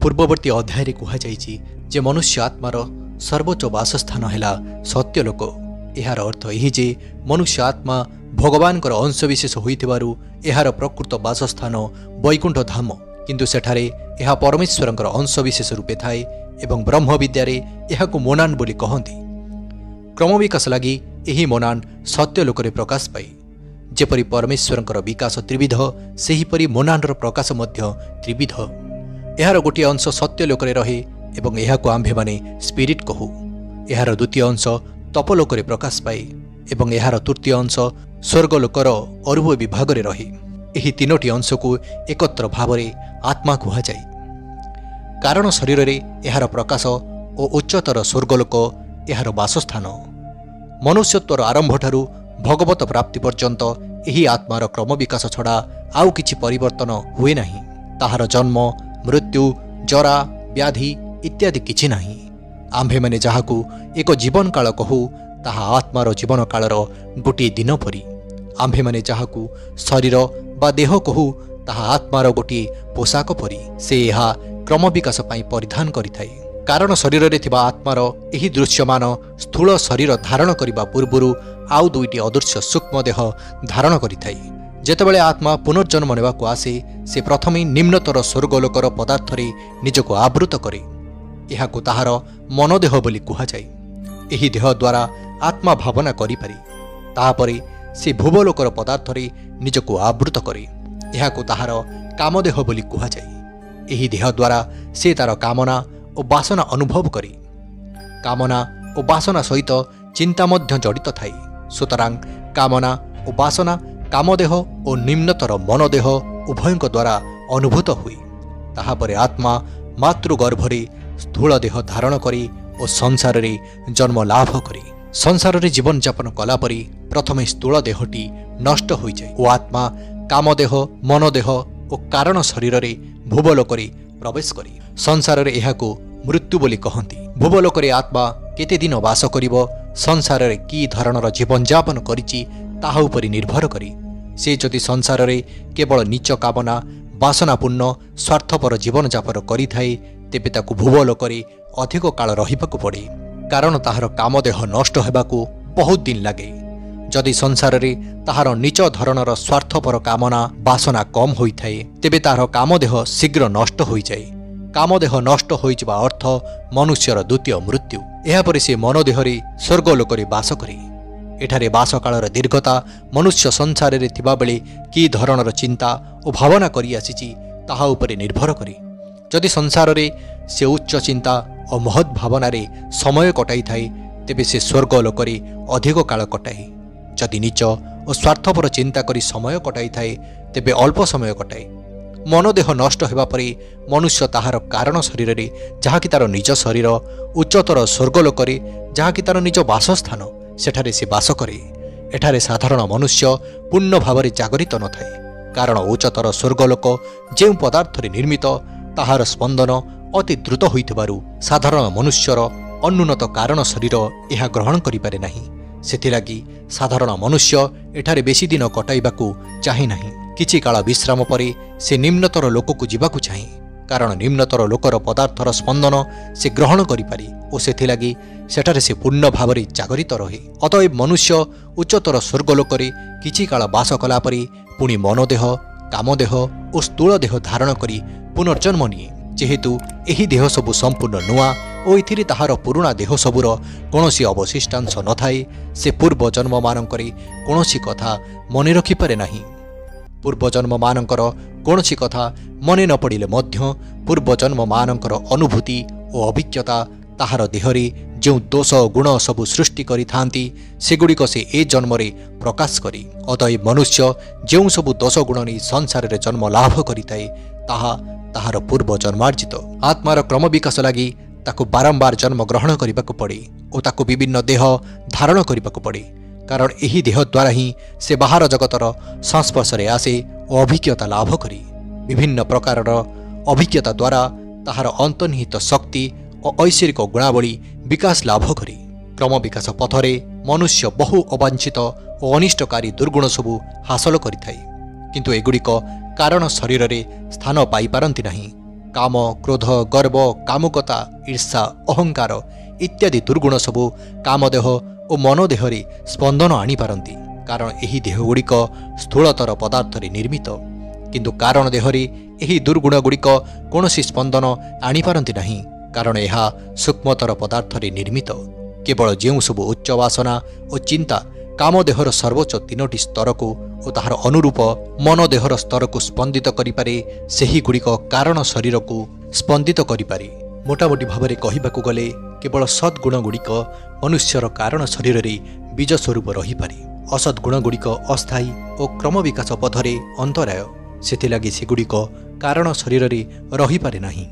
ପୂର୍ବବର୍ତ୍ତୀ ଅଧ୍ୟାୟରେ କୁହାଯାଇଛି ଯେ ମନୁଷ୍ୟ ଆତ୍ମାର ସର୍ବୋଚ୍ଚ ବାସସ୍ଥାନ ହେଲା ସତ୍ୟଲୋକ। ଏହାର ଅର୍ଥ ଏହି ଯେ ମନୁଷ୍ୟ ଆତ୍ମା ଭଗବାନଙ୍କର ଅଂଶବିଶେଷ ହୋଇଥିବାରୁ ଏହାର ପ୍ରକୃତ ବାସସ୍ଥାନ ବୈକୁଣ୍ଠ ଧାମ, କିନ୍ତୁ ସେଠାରେ ଏହା ପରମେଶ୍ୱରଙ୍କର ଅଂଶବିଶେଷ ରୂପେ ଥାଏ ଏବଂ ବ୍ରହ୍ମବିଦ୍ୟାରେ ଏହାକୁ ମୋନାନ୍ ବୋଲି କହନ୍ତି। କ୍ରମବିକାଶ ଲାଗି ଏହି ମୋନାନ୍ ସତ୍ୟଲୋକରେ ପ୍ରକାଶ ପାଏ। ଯେପରି ପରମେଶ୍ୱରଙ୍କର ବିକାଶ ତ୍ରିବିଧ, ସେହିପରି ମୋନାନ୍ର ପ୍ରକାଶ ମଧ୍ୟ ତ୍ରିବିଧ। ଏହାର ଗୋଟିଏ ଅଂଶ ସତ୍ୟଲୋକରେ ରହେ ଏବଂ ଏହାକୁ ଆମ୍ଭେମାନେ ସ୍ପିରିଟ୍ କହୁ। ଏହାର ଦ୍ୱିତୀୟ ଅଂଶ ତପଲୋକରେ ପ୍ରକାଶ ପାଏ ଏବଂ ଏହାର ତୃତୀୟ ଅଂଶ ସ୍ୱର୍ଗଲୋକର ଅରୂପ ବିଭାଗରେ ରହେ। ଏହି ତିନୋଟି ଅଂଶକୁ ଏକତ୍ର ଭାବରେ ଆତ୍ମା କୁହାଯାଏ। କାରଣ ଶରୀରରେ ଏହାର ପ୍ରକାଶ ଓ ଉଚ୍ଚତର ସ୍ୱର୍ଗଲୋକ ଏହାର ବାସସ୍ଥାନ। ମନୁଷ୍ୟତ୍ୱର ଆରମ୍ଭଠାରୁ ଭଗବତ ପ୍ରାପ୍ତି ପର୍ଯ୍ୟନ୍ତ ଏହି ଆତ୍ମାର କ୍ରମବିକାଶ ଛଡ଼ା ଆଉ କିଛି ପରିବର୍ତ୍ତନ ହୁଏ ନାହିଁ। ତାହାର ଜନ୍ମ, ମୃତ୍ୟୁ, ଜରା, ବ୍ୟାଧି ଇତ୍ୟାଦି କିଛି ନାହିଁ। ଆମ୍ଭେମାନେ ଯାହାକୁ ଏକ ଜୀବନକାଳ କହୁ, ତାହା ଆତ୍ମାର ଜୀବନକାଳର ଗୋଟିଏ ଦିନ ପରି। ଆମ୍ଭେମାନେ ଯାହାକୁ ଶରୀର ବା ଦେହ କହୁ, ତାହା ଆତ୍ମାର ଗୋଟିଏ ପୋଷାକ ପରି। ସେ ଏହା କ୍ରମବିକାଶ ପାଇଁ ପରିଧାନ କରିଥାଏ। କାରଣ ଶରୀରରେ ଥିବା ଆତ୍ମାର ଏହି ଦୃଶ୍ୟମାନ ସ୍ଥୂଳ ଶରୀର ଧାରଣ କରିବା ପୂର୍ବରୁ ଆଉ ଦୁଇଟି ଅଦୃଶ୍ୟ ସୂକ୍ଷ୍ମ ଦେହ ଧାରଣ କରିଥାଏ। ଯେତେବେଳେ ଆତ୍ମା ପୁନର୍ଜନ୍ମ ନେବାକୁ ଆସେ, ସେ ପ୍ରଥମେ ନିମ୍ନତର ସ୍ୱର୍ଗଲୋକର ପଦାର୍ଥରେ ନିଜକୁ ଆବୃତ କରେ। ଏହାକୁ ତାହାର ମନଦେହ ବୋଲି କୁହାଯାଏ। ଏହି ଦେହ ଦ୍ୱାରା ଆତ୍ମା ଭାବନା କରିପାରେ। ତାହାପରେ ସେ ଭୂବଲୋକର ପଦାର୍ଥରେ ନିଜକୁ ଆବୃତ କରେ। ଏହାକୁ ତାହାର କାମଦେହ ବୋଲି କୁହାଯାଏ। ଏହି ଦେହ ଦ୍ୱାରା ସେ ତାର କାମନା ଓ ବାସନା ଅନୁଭବ କରେ। କାମନା ଓ ବାସନା ସହିତ ଚିନ୍ତା ମଧ୍ୟ ଜଡ଼ିତ ଥାଏ। ସୁତରାଂ କାମନା ଓ ବାସନା କାମଦେହ ଓ ନିମ୍ନତର ମନଦେହ ଉଭୟଙ୍କ ଦ୍ୱାରା ଅନୁଭୂତ ହୁଏ। ତାହାପରେ ଆତ୍ମା ମାତୃଗର୍ଭରେ ସ୍ଥୂଳ ଦେହ ଧାରଣ କରି ଓ ସଂସାରରେ ଜନ୍ମ ଲାଭ କରେ। ସଂସାରରେ ଜୀବନଯାପନ କଲାପରେ ପ୍ରଥମେ ସ୍ଥୂଳ ଦେହଟି ନଷ୍ଟ ହୋଇଯାଏ ଓ ଆତ୍ମା କାମଦେହ, ମନଦେହ ଓ କାରଣ ଶରୀରରେ ଭୂବଲୋକରେ ପ୍ରବେଶ କରେ। ସଂସାରରେ ଏହାକୁ ମୃତ୍ୟୁ ବୋଲି କହନ୍ତି। ଭୂବଲୋକରେ ଆତ୍ମା କେତେ ଦିନ ବାସ କରିବ, ସଂସାରରେ କି ଧରଣର ଜୀବନଯାପନ କରିଛି, ତାହା ଉପରେ ନିର୍ଭର କରେ। ସେ ଯଦି ସଂସାରରେ କେବଳ ନିଚ କାମନା, ବାସନାପୂର୍ଣ୍ଣ ସ୍ୱାର୍ଥପର ଜୀବନଯାପନ କରିଥାଏ, ତେବେ ତାକୁ ଭୂବଲୋକରେ ଅଧିକ କାଳ ରହିବାକୁ ପଡ଼େ। କାରଣ ତାହାର କାମଦେହ ନଷ୍ଟ ହେବାକୁ ବହୁତ ଦିନ ଲାଗେ। ଯଦି ସଂସାରରେ ତାହାର ନିଚ ଧରଣର ସ୍ୱାର୍ଥପର କାମନା, ବାସନା କମ୍ ହୋଇଥାଏ, ତେବେ ତାହାର କାମଦେହ ଶୀଘ୍ର ନଷ୍ଟ ହୋଇଯାଏ। କାମଦେହ ନଷ୍ଟ ହୋଇଯିବା ଅର୍ଥ ମନୁଷ୍ୟର ଦ୍ୱିତୀୟ ମୃତ୍ୟୁ। ଏହାପରେ ସେ ମନଦେହରେ ସ୍ୱର୍ଗଲୋକରେ ବାସ କରେ। ଏଠାରେ ବାସକାଳର ଦୀର୍ଘତା ମନୁଷ୍ୟ ସଂସାରରେ ଥିବାବେଳେ କି ଧରଣର ଚିନ୍ତା ଓ ଭାବନା କରି ଆସିଛି, ତାହା ଉପରେ ନିର୍ଭର କରେ। ଯଦି ସଂସାରରେ ସେ ଉଚ୍ଚ ଚିନ୍ତା ଓ ମହତ୍ ଭାବନାରେ ସମୟ କଟାଇଥାଏ, ତେବେ ସେ ସ୍ୱର୍ଗଲୋକରେ ଅଧିକ କାଳ କଟାଏ। ଯଦି ନିଚ ଓ ସ୍ୱାର୍ଥପର ଚିନ୍ତା କରି ସମୟ କଟାଇଥାଏ, ତେବେ ଅଳ୍ପ ସମୟ କଟାଏ। ମନଦେହ ନଷ୍ଟ ହେବା ପରେ ମନୁଷ୍ୟ ତାହାର କାରଣ ଶରୀରରେ, ଯାହାକି ତାର ନିଜ ଶରୀର, ଉଚ୍ଚତର ସ୍ୱର୍ଗଲୋକରେ, ଯାହାକି ତାର ନିଜ ବାସସ୍ଥାନ, ସେଠାରେ ସେ ବାସ କରେ। ଏଠାରେ ସାଧାରଣ ମନୁଷ୍ୟ ପୂର୍ଣ୍ଣ ଭାବରେ ଜାଗରିତ ନଥାଏ। କାରଣ ଉଚ୍ଚତର ସ୍ୱର୍ଗଲୋକ ଯେଉଁ ପଦାର୍ଥରେ ନିର୍ମିତ, ତାହାର ସ୍ପନ୍ଦନ ଅତି ଦ୍ରୁତ ହୋଇଥିବାରୁ ସାଧାରଣ ମନୁଷ୍ୟର ଅନୁନ୍ନତ କାରଣ ଶରୀର ଏହା ଗ୍ରହଣ କରିପାରେ ନାହିଁ। ସେଥିଲାଗି ସାଧାରଣ ମନୁଷ୍ୟ ଏଠାରେ ବେଶୀ ଦିନ କଟାଇବାକୁ ଚାହେଁ ନାହିଁ। କିଛି କାଳ ବିଶ୍ରାମ ପରେ ସେ ନିମ୍ନତର ଲୋକକୁ ଯିବାକୁ ଚାହେଁ। କାରଣ ନିମ୍ନତର ଲୋକର ପଦାର୍ଥର ସ୍ପନ୍ଦନ ସେ ଗ୍ରହଣ କରିପାରେ ଓ ସେଥିଲାଗି ସେଠାରେ ସେ ପୂର୍ଣ୍ଣ ଭାବରେ ଜାଗରିତ ରହେ। ଅତଏବ ମନୁଷ୍ୟ ଉଚ୍ଚତର ସ୍ୱର୍ଗଲୋକରେ କିଛି କାଳ ବାସ କଲାପରେ ପୁଣି ମନଦେହ, କାମଦେହ ଓ ସ୍ଥୂଳ ଦେହ ଧାରଣ କରି ପୁନର୍ଜନ୍ମ ନିଏ। ଯେହେତୁ ଏହି ଦେହ ସବୁ ସମ୍ପୂର୍ଣ୍ଣ ନୂଆ ଓ ଏଥିରେ ତାହାର ପୁରୁଣା ଦେହ ସବୁର କୌଣସି ଅବଶିଷ୍ଟାଂଶ ନଥାଏ, ସେ ପୂର୍ବଜନ୍ମମାନଙ୍କରେ କୌଣସି କଥା ମନେ ରଖିପାରେ ନାହିଁ। ପୂର୍ବଜନ୍ମମାନଙ୍କର କୌଣସି କଥା ମନେ ନ ପଡ଼ିଲେ ମଧ୍ୟ ପୂର୍ବଜନ୍ମମାନଙ୍କର ଅନୁଭୂତି ଓ ଅଭିଜ୍ଞତା ତାହାର ଦେହରେ ଯେଉଁ ଦୋଷ ଓ ଗୁଣ ସବୁ ସୃଷ୍ଟି କରିଥାନ୍ତି, ସେଗୁଡ଼ିକ ସେ ଏ ଜନ୍ମରେ ପ୍ରକାଶ କରେ। ଅତଏବ ମନୁଷ୍ୟ ଯେଉଁ ସବୁ ଦୋଷ ଗୁଣ ନେଇ ସଂସାରରେ ଜନ୍ମ ଲାଭ କରିଥାଏ, ତାହା ତାହାର ପୂର୍ବ ଜନ୍ମାର୍ଜିତ। ଆତ୍ମାର କ୍ରମବିକାଶ ଲାଗି ତାକୁ ବାରମ୍ବାର ଜନ୍ମ ଗ୍ରହଣ କରିବାକୁ ପଡ଼େ ଓ ତାକୁ ବିଭିନ୍ନ ଦେହ ଧାରଣ କରିବାକୁ ପଡ଼େ। କାରଣ ଏହି ଦେହ ଦ୍ୱାରା ହିଁ ସେ ବାହାର ଜଗତର ସଂସ୍ପର୍ଶରେ ଆସେ ଓ ଅଭିଜ୍ଞତା ଲାଭ କରେ। ବିଭିନ୍ନ ପ୍ରକାରର ଅଭିଜ୍ଞତା ଦ୍ୱାରା ତାହାର ଅନ୍ତର୍ନିହିତ ଶକ୍ତି ଓ ଐଶ୍ୱରିକ ଗୁଣାବଳୀ ବିକାଶ ଲାଭ କରେ। କ୍ରମବିକାଶ ପଥରେ ମନୁଷ୍ୟ ବହୁ ଅବାଞ୍ଛିତ ଓ ଅନିଷ୍ଟକାରୀ ଦୁର୍ଗୁଣ ସବୁ ହାସଲ କରିଥାଏ, କିନ୍ତୁ ଏଗୁଡ଼ିକ କାରଣ ଶରୀରରେ ସ୍ଥାନ ପାଇପାରନ୍ତି ନାହିଁ। काम क्रोध गर्व कामुकता ईर्षा अहंकार इत्यादि दुर्गुण सबू कामदेह और मनोदेहरे स्पंदन आनीपारती कारण यही देहगुड़िक स्थूलतर पदार्थ निर्मित किंतु कारण देहरे यही दुर्गुण गुड़िक कौन स्पंदन आनीपारती नहीं कारण यह सूक्ष्मतर पदार्थ निर्मित केवल जो सबू उच्च वासना और चिंता कामदेहर सर्वोच्च तीनोटी स्तर को और ताहार अनुरूप मनोदेहर स्तर को स्पंदित करिपारे सेही गुड़िक कारण शरीर को स्पंदित करिपारे मोटामोटी भाव में कहवाकू गले केवल सद्गुण गुड़िक मनुष्यर कारण शरीर में बीज स्वरूप रहीपे असद्गुण गुड़िक अस्थायी और क्रम विकास पथरे अंतराय सेथिलागि सेगुड़िक कारण शरीर में रहीपे नहीं।